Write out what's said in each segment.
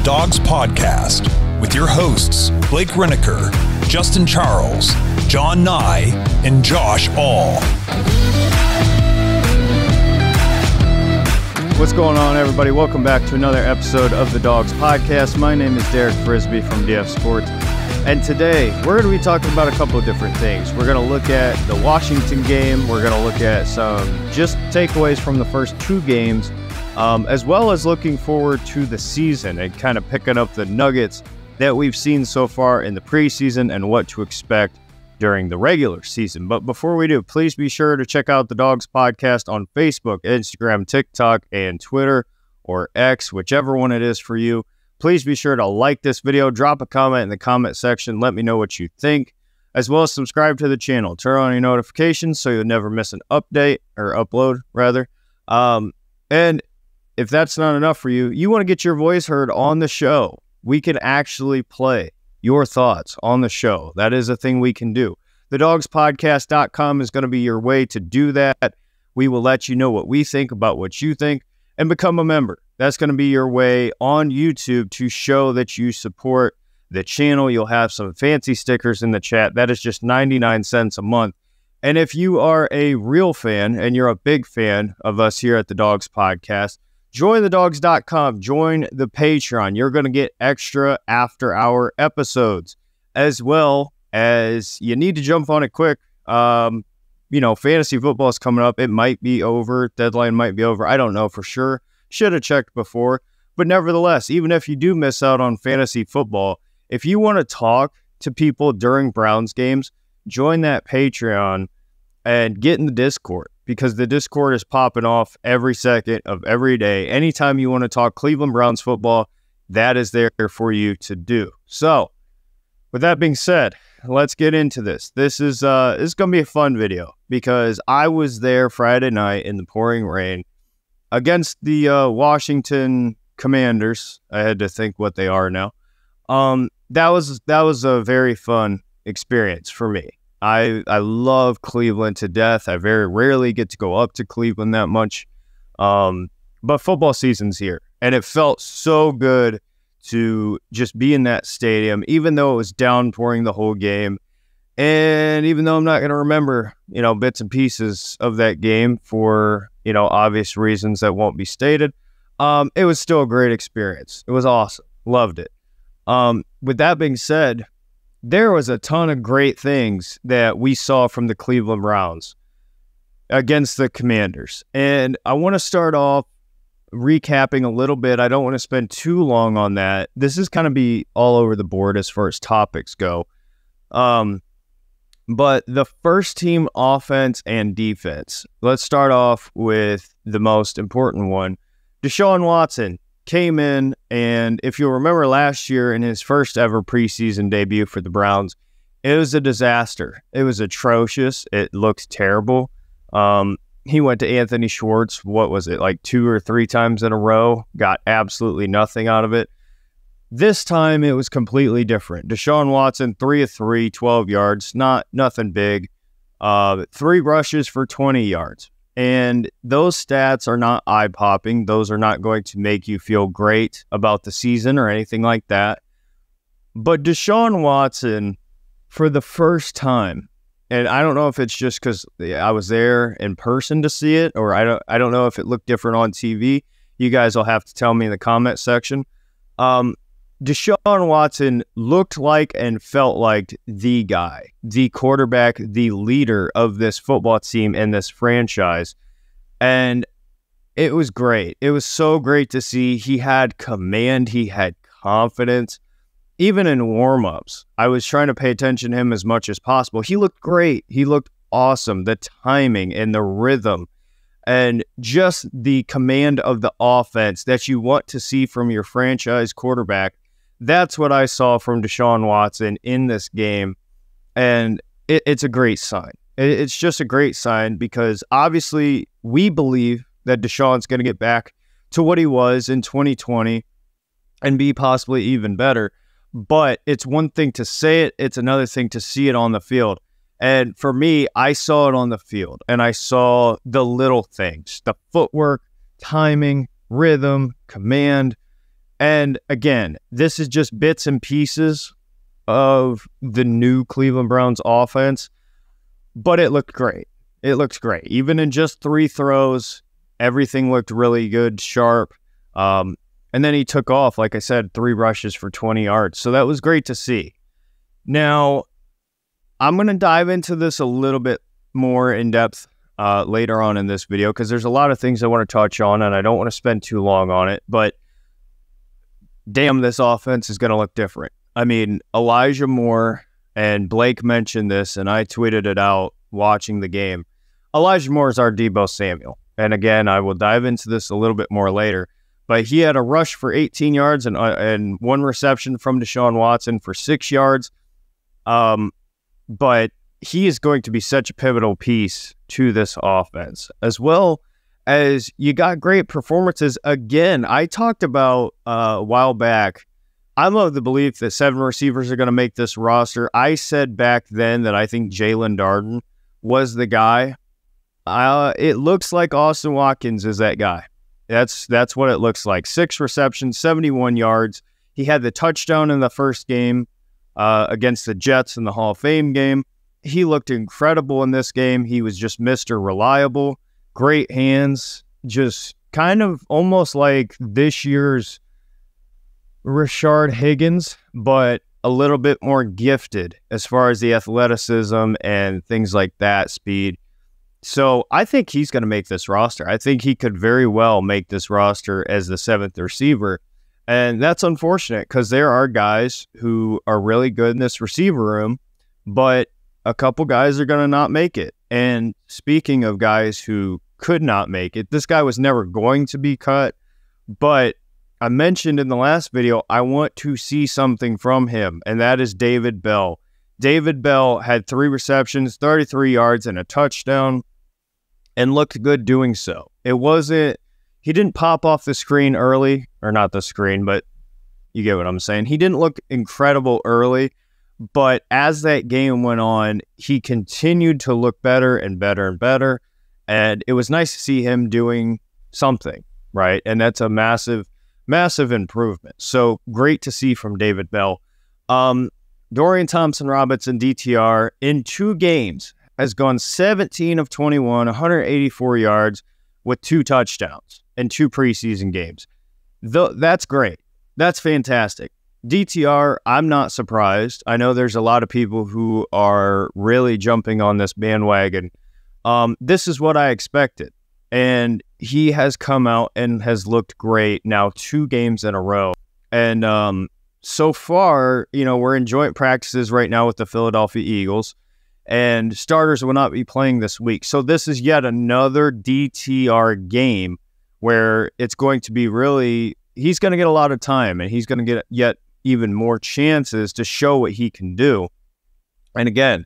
Dawgs podcast with your hosts, Blake Riniker, Justin Charles, John Nye, and Josh All. What's going on, everybody? Welcome back to another episode of the Dawgs podcast. My name is Derek Frisbee from DF Sports, and today we're going to be talking about a couple of different things. We're going to look at the Washington game. We're going to look at some just takeaways from the first two games, as well as looking forward to the season and kind of picking up the nuggets that we've seen so far in the preseason and what to expect during the regular season. But before we do, please be sure to check out the Dawgs podcast on Facebook, Instagram, TikTok, and Twitter, or X, whichever one it is for you. Please be sure to like this video, drop a comment in the comment section, let me know what you think, as well as subscribe to the channel. Turn on your notifications so you'll never miss an update, or upload, rather. And if that's not enough for you, you want to get your voice heard on the show. We can actually play your thoughts on the show. That is a thing we can do. TheDawgsPodcast.com is going to be your way to do that. We will let you know what we think about what you think and become a member. That's going to be your way on YouTube to show that you support the channel. You'll have some fancy stickers in the chat. That is just 99 cents a month. And if you are a real fan and you're a big fan of us here at the Dawgs Podcast, join thedawgs.com, join the Patreon. You're going to get extra after-hour episodes, as well as you need to jump on it quick. Fantasy football is coming up. It might be over. Deadline might be over. I don't know for sure. Should have checked before. But nevertheless, even if you do miss out on fantasy football, if you want to talk to people during Browns games, join that Patreon and get in the Discord, because the Discord is popping off every second of every day. Anytime you want to talk Cleveland Browns football, that is there for you to do. So, with that being said, let's get into this. This is going to be a fun video, because I was there Friday night in the pouring rain against the Washington Commanders. I had to think what they are now. That was a very fun experience for me. I love Cleveland to death. I very rarely get to go up to Cleveland that much. But football season's here, and it felt so good to just be in that stadium, even though it was downpouring the whole game. And even though I'm not going to remember, bits and pieces of that game for, obvious reasons that won't be stated, it was still a great experience. It was awesome. Loved it. With that being said, there was a ton of great things that we saw from the Cleveland Browns against the Commanders. And I want to start off recapping a little bit. I don't want to spend too long on that. This is kind of be all over the board as far as topics go. But the first team offense and defense. Let's start off with the most important one. Deshaun Watson came in, and if you'll remember last year in his first ever preseason debut for the Browns, it was a disaster. It was atrocious. It looked terrible. He went to Anthony Schwartz, what was it, like 2 or 3 times in a row, got absolutely nothing out of it. This time it was completely different. Deshaun Watson, 3 of 3, 12 yards, nothing big. 3 rushes for 20 yards. And those stats are not eye-popping. Those are not going to make you feel great about the season or anything like that. But Deshaun Watson, for the first time, and I don't know if it's just because I was there in person to see it, or I don't know if it looked different on TV. You guys will have to tell me in the comment section. Deshaun Watson looked like and felt like the guy, the quarterback, the leader of this football team and this franchise. And it was great. It was so great to see. He had command. He had confidence. Even in warm-ups, I was trying to pay attention to him as much as possible. He looked great. He looked awesome. The timing and the rhythm and just the command of the offense that you want to see from your franchise quarterback. That's what I saw from Deshaun Watson in this game, and it's a great sign. It's just a great sign, because obviously we believe that Deshaun's going to get back to what he was in 2020 and be possibly even better, but it's one thing to say it, it's another thing to see it on the field. And for me, I saw it on the field, and I saw the little things, the footwork, timing, rhythm, command. And again, this is just bits and pieces of the new Cleveland Browns offense, but it looked great. It looks great. Even in just 3 throws, everything looked really good, sharp. And then he took off, like I said, 3 rushes for 20 yards. So that was great to see. Now, I'm going to dive into this a little bit more in depth later on in this video because there's a lot of things I want to touch on, and I don't want to spend too long on it. But damn, this offense is going to look different. I mean, Elijah Moore, and Blake mentioned this, and I tweeted it out watching the game. Elijah Moore is our Deebo Samuel. And again, I will dive into this a little bit more later. But he had a rush for 18 yards and 1 reception from Deshaun Watson for 6 yards. But he is going to be such a pivotal piece to this offense, as well as you got great performances. Again, I talked about a while back, I'm of the belief that 7 receivers are going to make this roster. I said back then that I think Jalen Darden was the guy. It looks like Austin Watkins is that guy. That's what it looks like. 6 receptions, 71 yards. He had the touchdown in the first game against the Jets in the Hall of Fame game. He looked incredible in this game. He was just Mr. Reliable. Great hands. Just kind of almost like this year's Rashard Higgins, but a little bit more gifted as far as the athleticism and things like that, speed. So I think he's going to make this roster. I think he could very well make this roster as the 7th receiver. And that's unfortunate because there are guys who are really good in this receiver room, but a couple guys are going to not make it. And speaking of guys who could not make it, this guy was never going to be cut, but I mentioned in the last video, I want to see something from him, and that is David Bell. David Bell had 3 receptions, 33 yards, and a touchdown, and looked good doing so. He didn't pop off the screen early, or not the screen, but you get what I'm saying. He didn't look incredible early, but as that game went on, he continued to look better and better and better, and it was nice to see him doing something, right? And that's a massive improvement. So great to see from David Bell. Dorian Thompson-Robinson, DTR, in 2 games has gone 17 of 21, 184 yards with 2 touchdowns in 2 preseason games. That's great. That's fantastic. DTR, I'm not surprised. I know there's a lot of people who are really jumping on this bandwagon. This is what I expected. And he has come out and has looked great now 2 games in a row. And so far, we're in joint practices right now with the Philadelphia Eagles, and starters will not be playing this week. So this is yet another DTR game where it's going to be he's going to get a lot of time, and he's going to get yet even more chances to show what he can do. And again,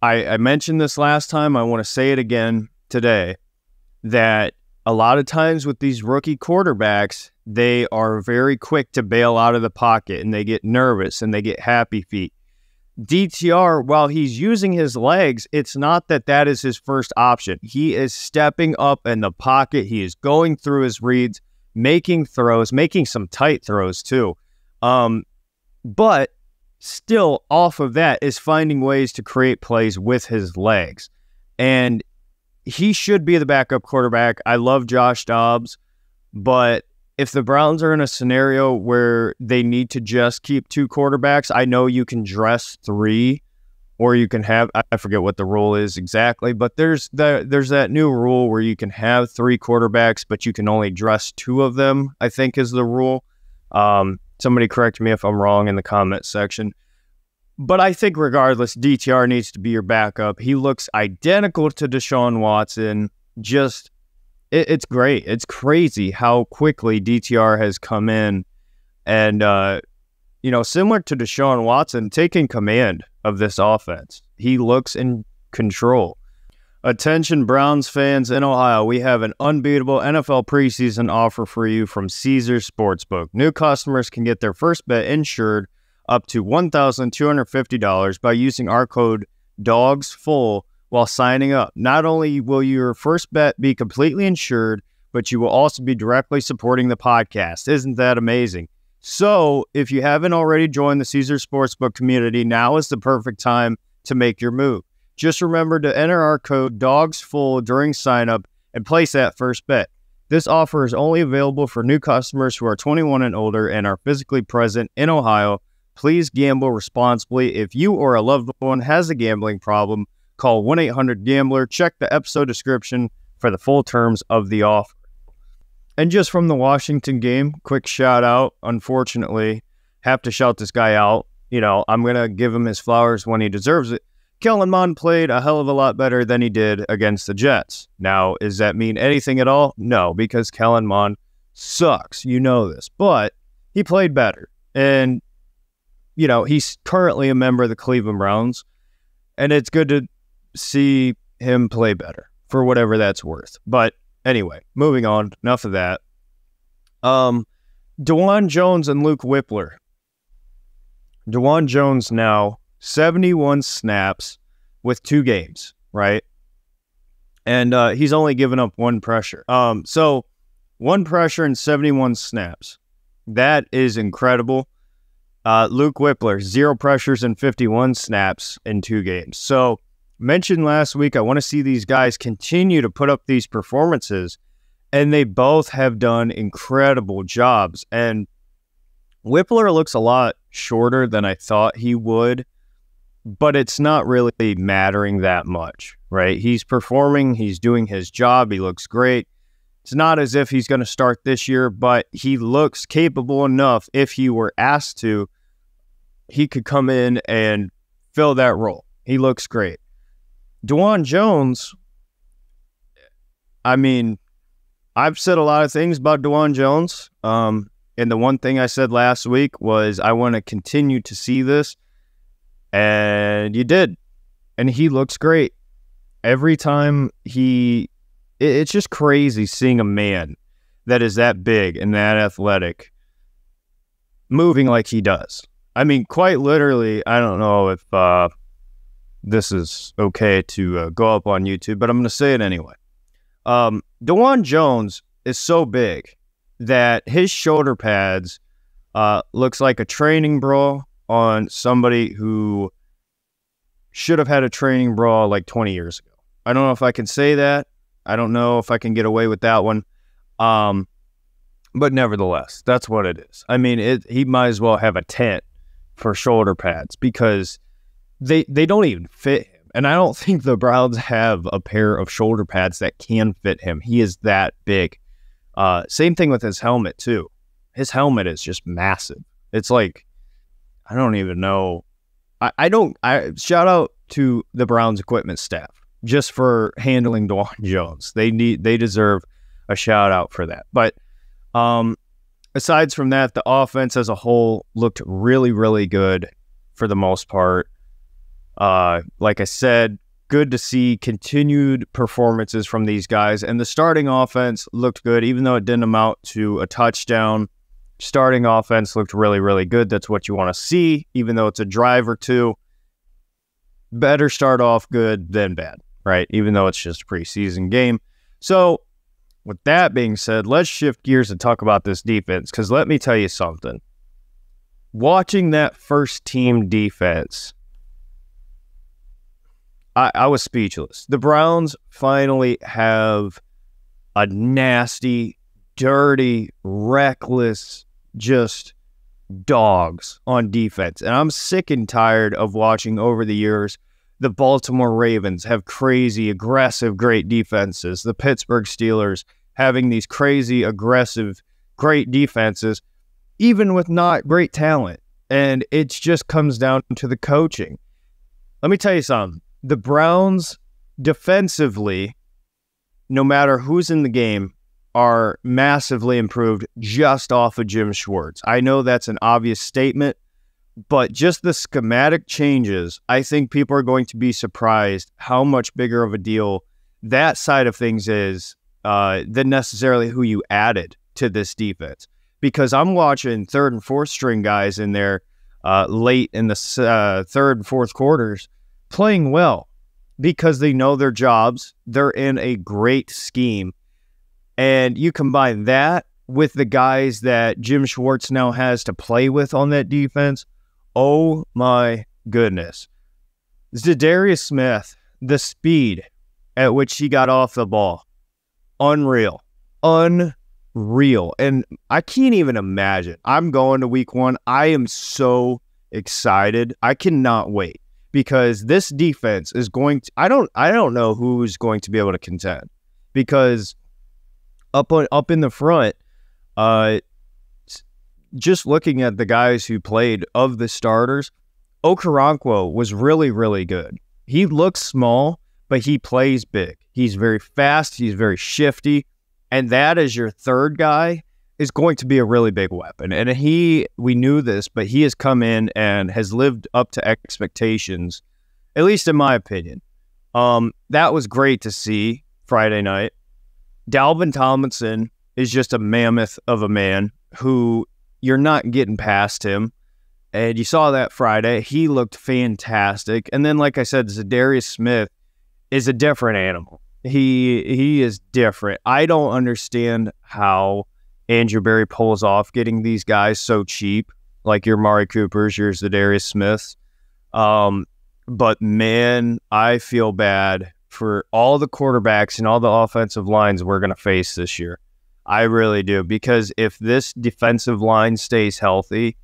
I mentioned this last time. I want to say it again today, that a lot of times with these rookie quarterbacks, they are very quick to bail out of the pocket, and they get nervous and they get happy feet. DTR, while he's using his legs, it's not that is his first option. He is stepping up in the pocket. He is going through his reads, making throws, making some tight throws too. But still off of that is finding ways to create plays with his legs. And he should be the backup quarterback. I love Josh Dobbs, but if the Browns are in a scenario where they need to just keep 2 quarterbacks, I know you can dress 3, or you can have, I forget what the rule is exactly, but there's that new rule where you can have 3 quarterbacks, but you can only dress 2 of them, I think is the rule. Somebody correct me if I'm wrong in the comment section. But I think regardless, DTR needs to be your backup. He looks identical to Deshaun Watson. It's great. It's crazy how quickly DTR has come in and, similar to Deshaun Watson, taking command of this offense. He looks in control. Attention Browns fans in Ohio, we have an unbeatable NFL preseason offer for you from Caesars Sportsbook. New customers can get their first bet insured up to $1,250 by using our code DAWGSFULL while signing up. Not only will your first bet be completely insured, but you will also be directly supporting the podcast. Isn't that amazing? So if you haven't already joined the Caesars Sportsbook community, now is the perfect time to make your move. Just remember to enter our code DAWGSFULL during signup and place that first bet. This offer is only available for new customers who are 21 and older and are physically present in Ohio. Please gamble responsibly. If you or a loved one has a gambling problem, call 1-800-GAMBLER. Check the episode description for the full terms of the offer. And just from the Washington game, quick shout out. Unfortunately, have to shout this guy out. I'm going to give him his flowers when he deserves it. Kellen Mond played a hell of a lot better than he did against the Jets. Now, does that mean anything at all? No, because Kellen Mond sucks. You know this. But he played better. And, he's currently a member of the Cleveland Browns. And it's good to see him play better for whatever that's worth. But anyway, moving on. Enough of that. Dawand Jones and Luke Wypler. Dawand Jones now 71 snaps with 2 games, right? And he's only given up 1 pressure. So 1 pressure and 71 snaps. That is incredible. Luke Wypler, 0 pressures and 51 snaps in 2 games. So mentioned last week, I want to see these guys continue to put up these performances, and they both have done incredible jobs. And Wypler looks a lot shorter than I thought he would, but it's not really mattering that much, right? He's performing, he's doing his job, he looks great. It's not as if he's going to start this year, but he looks capable enough. If he were asked to, he could come in and fill that role. He looks great. Dawand Jones, I've said a lot of things about Dawand Jones, and the one thing I said last week was I want to continue to see this, and you did, and he looks great. Every time it's just crazy seeing a man that is that big and that athletic moving like he does. Quite literally, I don't know if this is okay to go up on YouTube, but I'm going to say it anyway. Dawand Jones is so big that his shoulder pads looks like a training bra on somebody who should have had a training bra like 20 years ago. I don't know if I can say that. I don't know if I can get away with that one. But nevertheless, that's what it is. He might as well have a tent for shoulder pads because they don't even fit him. And I don't think the Browns have a pair of shoulder pads that can fit him. He is that big. Same thing with his helmet, too. His helmet is just massive. It's like, I don't even know. I shout out to the Browns equipment staff just for handling Dawand Jones. They deserve a shout out for that. But aside from that, the offense as a whole looked really, really good for the most part. Like I said, good to see continued performances from these guys. And the starting offense looked good, even though it didn't amount to a touchdown. Starting offense looked really, really good. That's what you want to see, even though it's a drive or two. Better start off good than bad, right? Even though it's just a preseason game. So with that being said, let's shift gears and talk about this defense, because let me tell you something. Watching that first team defense, I was speechless. The Browns finally have a nasty, dirty, reckless, just dogs on defense. And I'm sick and tired of watching over the years the Baltimore Ravens have crazy, aggressive, great defenses. The Pittsburgh Steelers having these crazy, aggressive, great defenses, even with not great talent. And it just comes down to the coaching. Let me tell you something. The Browns defensively, no matter who's in the game, are massively improved just off of Jim Schwartz. I know that's an obvious statement, but just the schematic changes, I think people are going to be surprised how much bigger of a deal that side of things is than necessarily who you added to this defense. Because I'm watching third and fourth string guys in there late in the third and fourth quarters playing well because they know their jobs. They're in a great scheme. And you combine that with the guys that Jim Schwartz now has to play with on that defense. Oh my goodness. Za'Darius Smith, the speed at which he got off the ball, unreal. Unreal. And I can't even imagine. I'm going to week 1. I am so excited. I cannot wait because this defense is going to, I don't know who's going to be able to contend because up in the front, just looking at the guys who played of the starters, Okoronkwo was really, really good. He looks small, but he plays big. He's very fast. He's very shifty. And that as your third guy is going to be a really big weapon. And we knew this, but he has come in and has lived up to expectations, at least in my opinion. That was great to see Friday night. Dalvin Tomlinson is just a mammoth of a man who you're not getting past him. And you saw that Friday. He looked fantastic. And then, like I said, za'darius Smith is a different animal. He is different. I don't understand how Andrew Berry pulls off getting these guys so cheap, like your Mari Coopers, your za'darius Smiths. But, man, I feel bad for all the quarterbacks and all the offensive lines we're going to face this year. I really do, because if this defensive line stays healthy,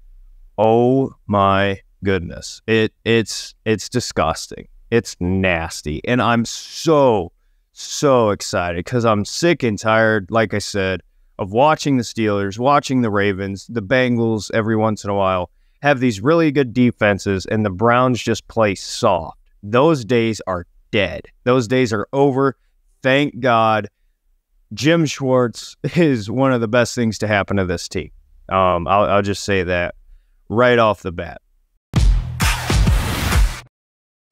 oh my goodness, it's disgusting. It's nasty, and I'm so excited because I'm sick and tired, like I said, of watching the Steelers, watching the Ravens, the Bengals every once in a while have these really good defenses, and the Browns just play soft. Those days are dead. Those days are over. Thank God. Jim Schwartz is one of the best things to happen to this team. I'll just say that right off the bat.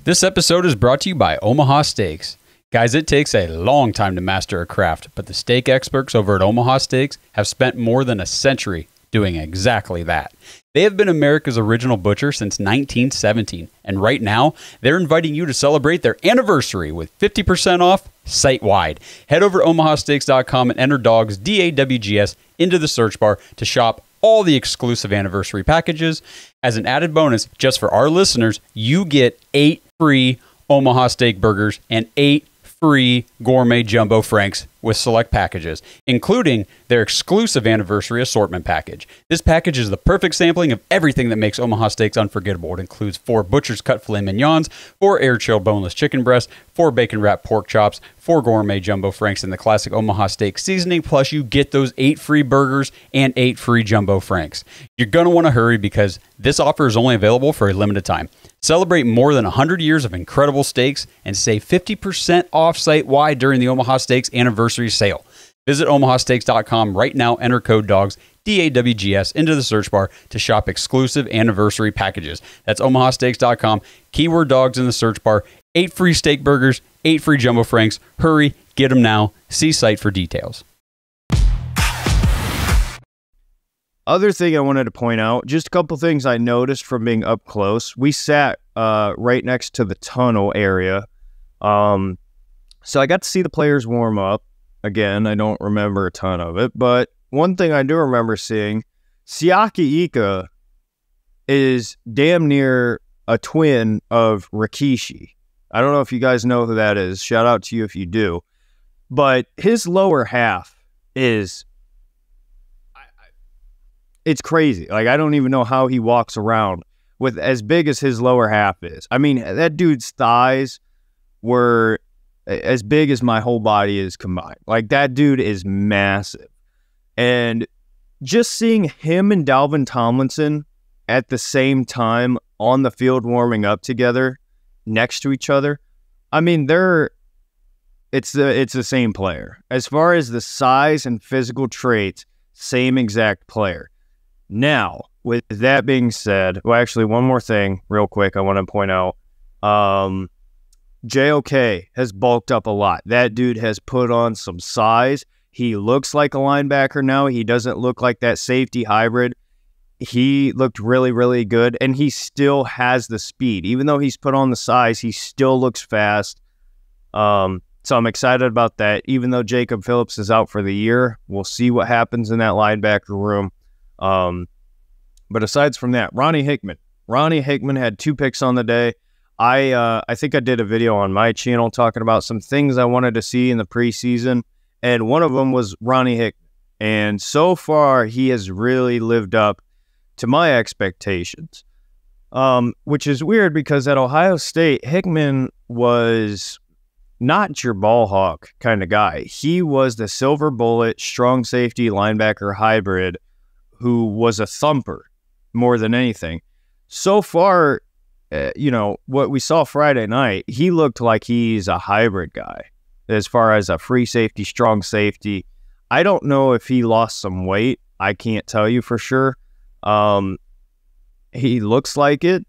This episode is brought to you by Omaha Steaks. Guys, it takes a long time to master a craft, but the steak experts over at Omaha Steaks have spent more than a century doing exactly that. They have been America's original butcher since 1917, and right now, they're inviting you to celebrate their anniversary with 50% off site-wide. Head over to omahasteaks.com and enter Dawgs, D-A-W-G-S, into the search bar to shop all the exclusive anniversary packages. As an added bonus, just for our listeners, you get 8 free Omaha Steak burgers and 8 free gourmet jumbo franks with select packages, including their exclusive anniversary assortment package. This package is the perfect sampling of everything that makes Omaha Steaks unforgettable. It includes 4 butcher's cut filet mignons, 4 air-chilled boneless chicken breasts, 4 bacon-wrapped pork chops, 4 gourmet jumbo franks, and the classic Omaha Steak seasoning, plus you get those 8 free burgers and 8 free jumbo franks. You're going to want to hurry because this offer is only available for a limited time. Celebrate more than 100 years of incredible steaks and save 50% off site-wide during the Omaha Steaks anniversary sale. Visit omahasteaks.com right now, enter code DAWGS, D-A-W-G-S, into the search bar to shop exclusive anniversary packages. That's omahasteaks.com, keyword DAWGS in the search bar, 8 free steak burgers, 8 free jumbo franks. Hurry, get them now. See site for details. Other thing I wanted to point out, just a couple things I noticed from being up close. We sat right next to the tunnel area. So I got to see the players warm up. Again, I don't remember a ton of it, but one thing I do remember seeing, Siaki Ika is damn near a twin of Rikishi. I don't know if you guys know who that is. Shout out to you if you do. But his lower half is... it's crazy. Like, I don't even know how he walks around with as big as his lower half is. I mean, that dude's thighs were as big as my whole body is combined. Like, that dude is massive. And just seeing him and Dalvin Tomlinson at the same time on the field warming up together next to each other, I mean, it's the same player. As far as the size and physical traits, same exact player. Now, with that being said, well, actually, one more thing real quick I want to point out. JOK has bulked up a lot. That dude has put on some size. He looks like a linebacker now. He doesn't look like that safety hybrid. He looked really, really good, and he still has the speed. Even though he's put on the size, he still looks fast. So I'm excited about that. Even though Jacob Phillips is out for the year, we'll see what happens in that linebacker room. But aside from that, Ronnie Hickman. Ronnie Hickman had 2 picks on the day. I think I did a video on my channel talking about some things I wanted to see in the preseason, and one of them was Ronnie Hickman. And so far, he has really lived up to my expectations, which is weird because at Ohio State, Hickman was not your ball hawk kind of guy. He was the silver bullet, strong safety linebacker hybrid who was a thumper more than anything. So far, what we saw Friday night, he looked like he's a hybrid guy as far as a free safety, strong safety. I don't know if he lost some weight. I can't tell you for sure. He looks like it,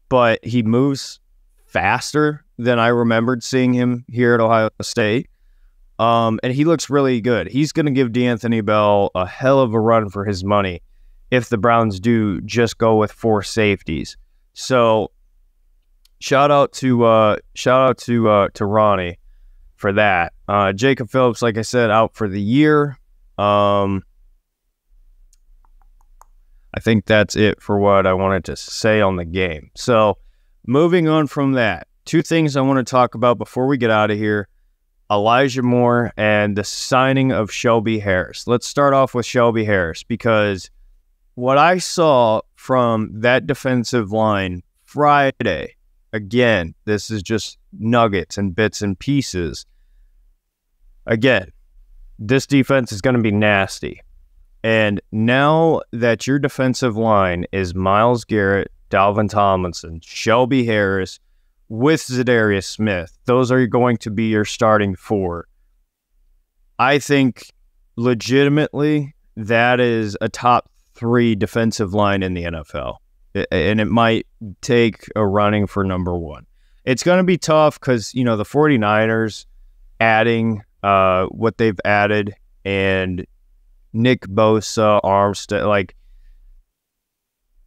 but he moves faster than I remembered seeing him here at Ohio State. And he looks really good. He's going to give D'Anthony Bell a hell of a run for his money if the Browns do just go with 4 safeties. So shout out to Ronnie for that. Jacob Phillips, like I said, out for the year. I think that's it for what I wanted to say on the game. So moving on from that, 2 things I want to talk about before we get out of here. Elijah Moore and the signing of Shelby Harris. Let's start off with Shelby Harris because what I saw from that defensive line Friday, again, this is just nuggets and bits and pieces. Again, this defense is going to be nasty. And now that your defensive line is Myles Garrett, Dawand Tomlinson, Shelby Harris, with Za'Darius Smith, those are going to be your starting 4. I think legitimately that is a top 3 defensive line in the NFL. And it might take a running for number 1. It's going to be tough because, the 49ers adding what they've added and Nick Bosa, Armstead,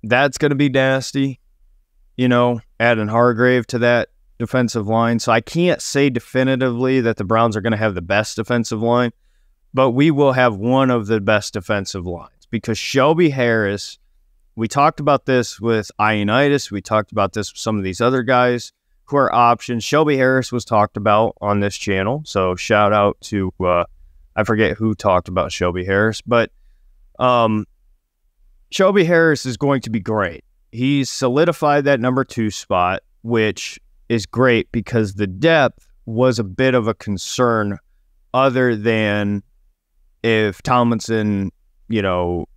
that's going to be nasty, adding Hargrave to that defensive line. So I can't say definitively that the Browns are going to have the best defensive line, but we will have one of the best defensive lines because Shelby Harris, we talked about this with Ioannidis. We talked about this with some of these other guys who are options. Shelby Harris was talked about on this channel. So shout out to, I forget who talked about Shelby Harris, but Shelby Harris is going to be great. He's solidified that number 2 spot, which is great because the depth was a bit of a concern other than if Tomlinson,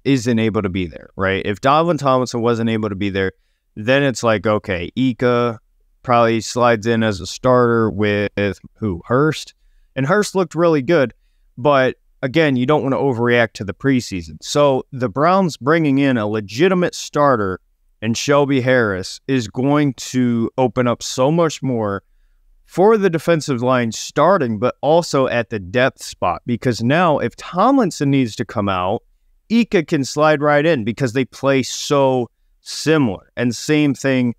isn't able to be there, right? If Dawand Tomlinson wasn't able to be there, then it's like, okay, Ika probably slides in as a starter with who? Hurst. And Hurst looked really good, but again, you don't want to overreact to the preseason. So the Browns bringing in a legitimate starter and Shelby Harris is going to open up so much more for the defensive line starting, but also at the depth spot. Because now if Tomlinson needs to come out, Ika can slide right in because they play so similar. And same thing,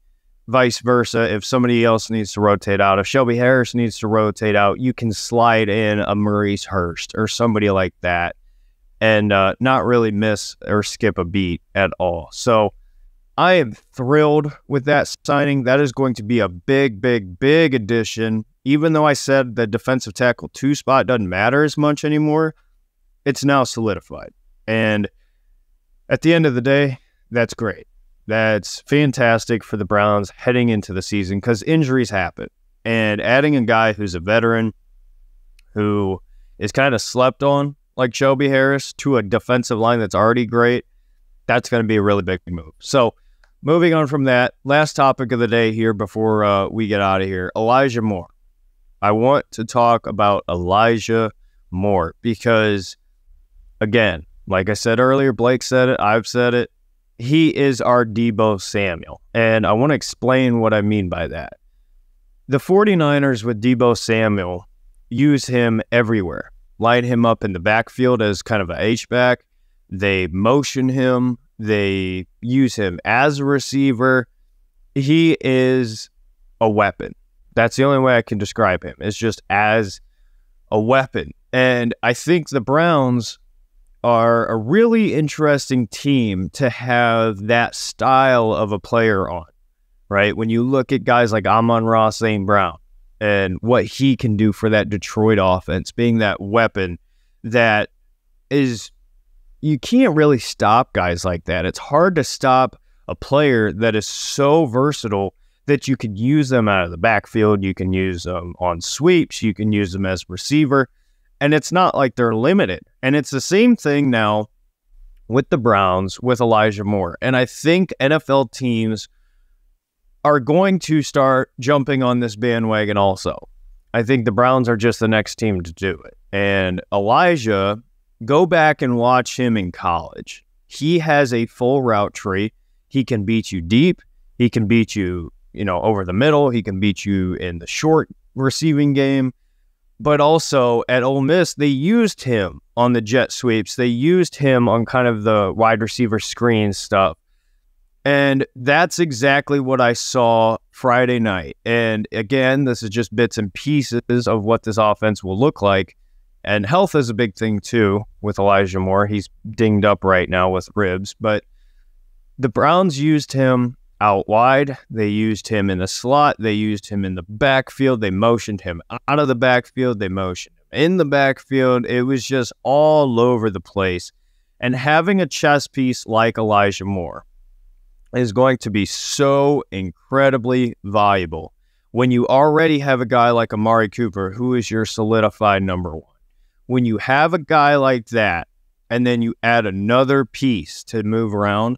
vice versa. If somebody else needs to rotate out, if Shelby Harris needs to rotate out, you can slide in a Maurice Hurst or somebody like that and not really miss or skip a beat at all. So I am thrilled with that signing. That is going to be a big, big, big addition. Even though I said the defensive tackle 2 spot doesn't matter as much anymore, it's now solidified. And at the end of the day, that's great. That's fantastic for the Browns heading into the season because injuries happen. And adding a guy who's a veteran, who is kind of slept on, like Shelby Harris, to a defensive line that's already great, that's going to be a really big move. So moving on from that, last topic of the day here before we get out of here, Elijah Moore. I want to talk about Elijah Moore because, again, like I said earlier, Blake said it, I've said it, he is our Deebo Samuel. And I want to explain what I mean by that. The 49ers with Deebo Samuel use him everywhere. Line him up in the backfield as kind of an H-back. They motion him. They use him as a receiver. He is a weapon. That's the only way I can describe him. It's just as a weapon. And I think the Browns are a really interesting team to have that style of a player on, right? When you look at guys like Amon-Ra St. Brown and what he can do for that Detroit offense, being that weapon that is, you can't really stop guys like that. It's hard to stop a player that is so versatile that you can use them out of the backfield, you can use them on sweeps, you can use them as receiver, and it's not like they're limited. And it's the same thing now with the Browns, with Elijah Moore. And I think NFL teams are going to start jumping on this bandwagon also. I think the Browns are just the next team to do it. And Elijah, go back and watch him in college. He has a full route tree. He can beat you deep. He can beat you, over the middle. He can beat you in the short receiving game. But also at Ole Miss, they used him on the jet sweeps. They used him on kind of the wide receiver screen stuff. And that's exactly what I saw Friday night. And again, this is just bits and pieces of what this offense will look like. And health is a big thing too with Elijah Moore. He's dinged up right now with ribs. But the Browns used him out wide. They used him in the slot. They used him in the backfield. They motioned him out of the backfield. They motioned him in the backfield. It was just all over the place. And having a chess piece like Elijah Moore is going to be so incredibly valuable when you already have a guy like Amari Cooper, who is your solidified number one. When you have a guy like that, and then you add another piece to move around,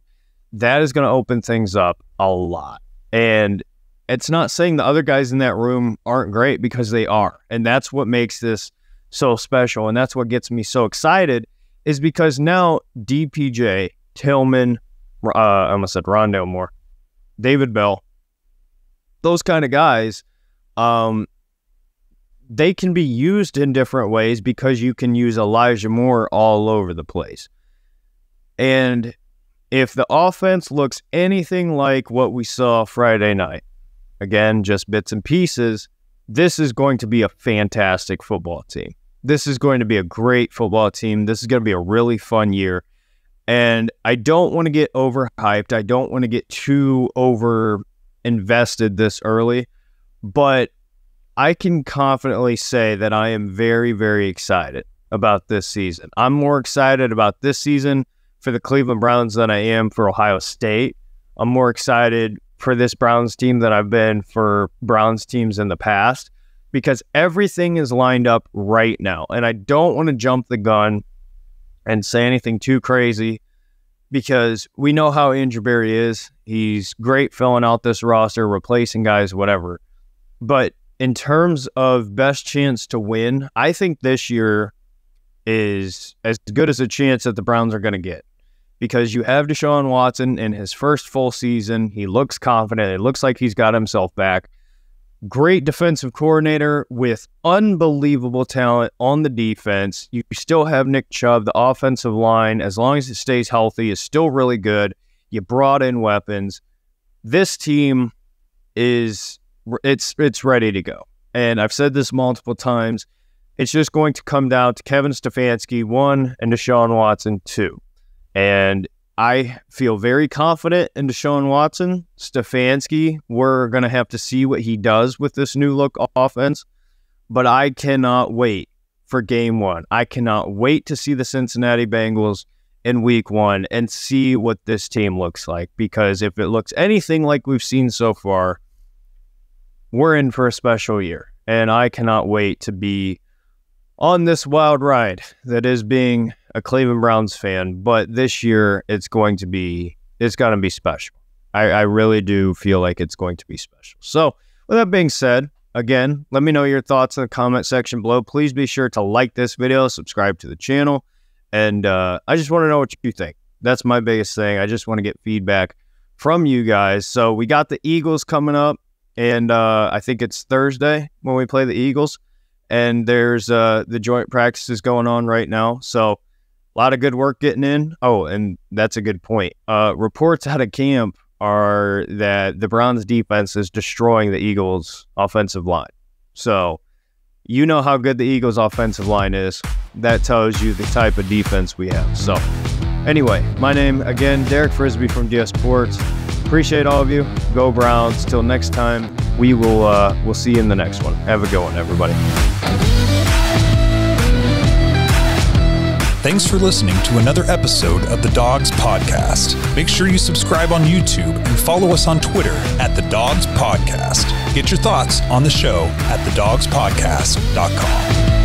that is going to open things up a lot. And it's not saying the other guys in that room aren't great, because they are. And that's what makes this so special. And that's what gets me so excited, is because now DPJ, Tillman, I almost said Rondale Moore, David Bell, those kind of guys, they can be used in different ways because you can use Elijah Moore all over the place. And if the offense looks anything like what we saw Friday night, again, just bits and pieces, this is going to be a fantastic football team. This is going to be a great football team. This is going to be a really fun year. And I don't want to get overhyped. I don't want to get too over invested this early, but I can confidently say that I am very, very excited about this season. I'm more excited about this season for the Cleveland Browns than I am for Ohio State. I'm more excited for this Browns team than I've been for Browns teams in the past, because everything is lined up right now. And I don't want to jump the gun and say anything too crazy, because we know how Andrew Berry is. He's great filling out this roster, replacing guys, whatever. But in terms of best chance to win, I think this year is as good as a chance that the Browns are going to get, because you have Deshaun Watson in his first full season. He looks confident. It looks like he's got himself back. Great defensive coordinator with unbelievable talent on the defense. You still have Nick Chubb. The offensive line, as long as it stays healthy, is still really good. You brought in weapons. This team is it's ready to go. And I've said this multiple times. It's just going to come down to Kevin Stefanski, 1, and Deshaun Watson, 2. And I feel very confident in Deshaun Watson. Stefanski, we're going to have to see what he does with this new look offense. But I cannot wait for game 1. I cannot wait to see the Cincinnati Bengals in week 1 and see what this team looks like. Because if it looks anything like we've seen so far, we're in for a special year. And I cannot wait to be on this wild ride that is being a Cleveland Browns fan. But this year, it's going to be special. I really do feel like it's going to be special. So with that being said, again, let me know your thoughts in the comment section below. Please be sure to like this video, subscribe to the channel, and I just want to know what you think. That's my biggest thing. I just want to get feedback from you guys. So we got the Eagles coming up, and I think it's Thursday when we play the Eagles. And there's the joint practices going on right now. So a lot of good work getting in. Oh, and that's a good point. Reports out of camp are that the Browns defense is destroying the Eagles offensive line. So, you know how good the Eagles' offensive line is. That tells you the type of defense we have. So, anyway, my name, again, Derek Frisbee from DS Sports. Appreciate all of you. Go Browns. Till next time, we'll see you in the next one. Have a good one, everybody. Thanks for listening to another episode of the Dawgs Podcast. Make sure you subscribe on YouTube and follow us on Twitter at the Dawgs Podcast. Get your thoughts on the show at thedawgspodcast.com.